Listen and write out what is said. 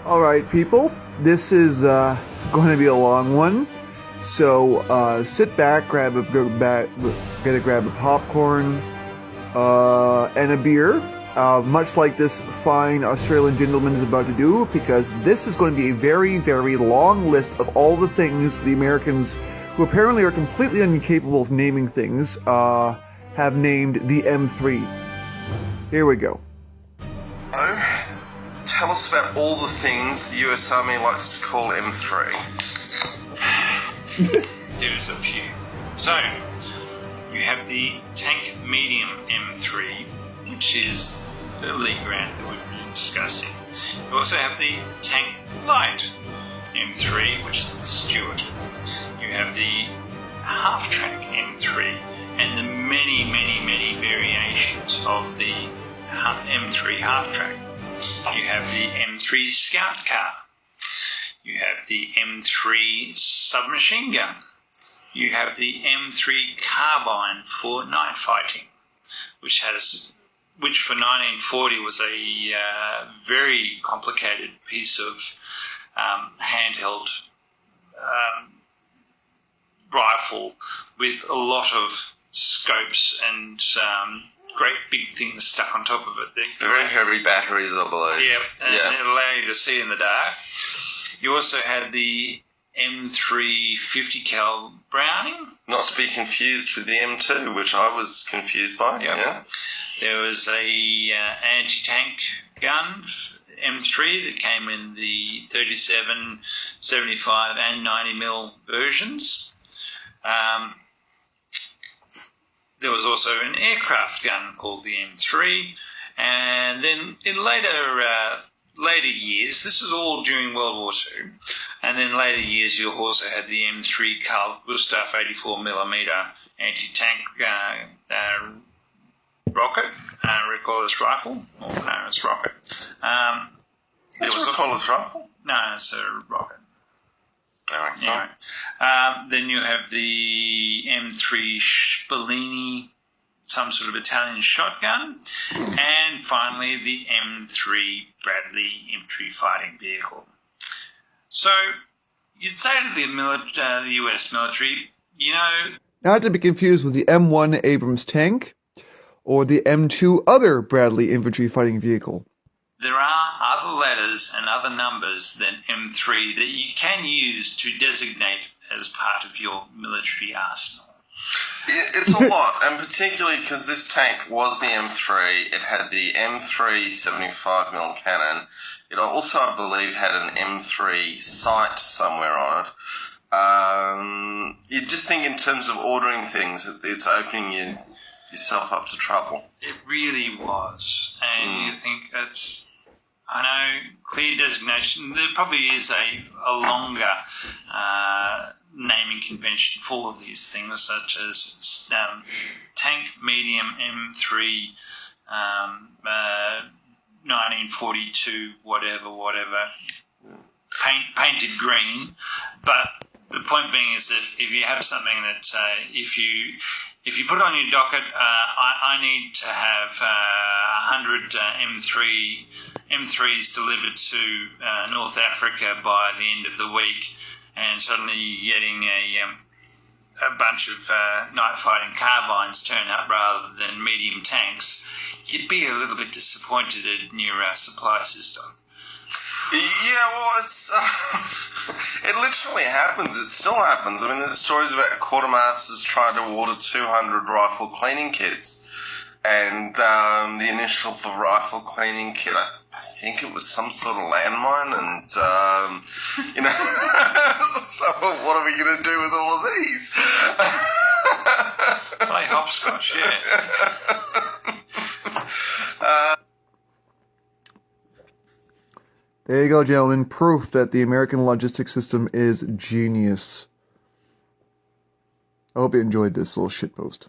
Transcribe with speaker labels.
Speaker 1: Alright, people, this is going to be a long one, so sit back, grab a popcorn and a beer, much like this fine Australian gentleman is about to do, because this is going to be a very, very long list of all the things the Americans, who apparently are completely incapable of naming things, have named the M3. Here we go.
Speaker 2: Tell us about all the things the US Army likes to call M3.
Speaker 3: There's a few. So, you have the tank medium M3, which is the elite grant that we've been discussing. You also have the tank light M3, which is the Stuart. You have the half-track M3, and the many, many, many variations of the M3 half-track. You have the M3 Scout Car. You have the M3 submachine gun. You have the M3 carbine for night fighting, which for 1940 was a very complicated piece of handheld rifle with a lot of scopes and great big things stuck on top of it.
Speaker 2: Very heavy batteries, I believe.
Speaker 3: Yeah, and it allowed you to see in the dark. You also had the M3 50 cal Browning.
Speaker 2: Not to be confused with the M2, which I was confused by.
Speaker 3: Yep.
Speaker 2: Yeah.
Speaker 3: There was a anti-tank gun, M3, that came in the 37, 75 and 90mm versions. There was also an aircraft gun called the M3, and then in later years, this is all during World War II, and then later years you also had the M3 Carl Gustaf 84mm anti-tank rocket, recoilless rifle, or known as rocket.
Speaker 2: It's a recoilless rifle?
Speaker 3: No, it's a rocket.
Speaker 2: Anyway.
Speaker 3: Then you have the M3 Spallini, some sort of Italian shotgun, and finally the M3 Bradley infantry fighting vehicle. So you'd say to the US military,
Speaker 1: not to be confused with the M1 Abrams tank or the M2 other Bradley infantry fighting vehicle.
Speaker 3: There are other letters and other numbers than M3 that you can use to designate as part of your military arsenal.
Speaker 2: It's a lot, and particularly because this tank was the M3, it had the M3 75mm cannon. It also, I believe, had an M3 sight somewhere on it. You just think in terms of ordering things, it's opening yourself up to trouble.
Speaker 3: It really was, and you think I know, clear designation. There probably is a longer naming convention for these things, such as tank medium M3, 1942, whatever, painted green. But the point being is that if you have something that if you put on your docket, I need to have 100 M3s delivered to North Africa by the end of the week, and suddenly you're getting a bunch of night fighting carbines turn up rather than medium tanks, you'd be a little bit disappointed in your supply system.
Speaker 2: Yeah, well, it literally happens. It still happens. I mean, there's stories about quartermasters trying to order 200 rifle cleaning kits, and the initial for rifle cleaning kit, I think it was some sort of landmine, and so what are we going to do with all of these?
Speaker 3: Play hopscotch, yeah.
Speaker 1: There you go, gentlemen. Proof that the American logistics system is genius. I hope you enjoyed this little shitpost.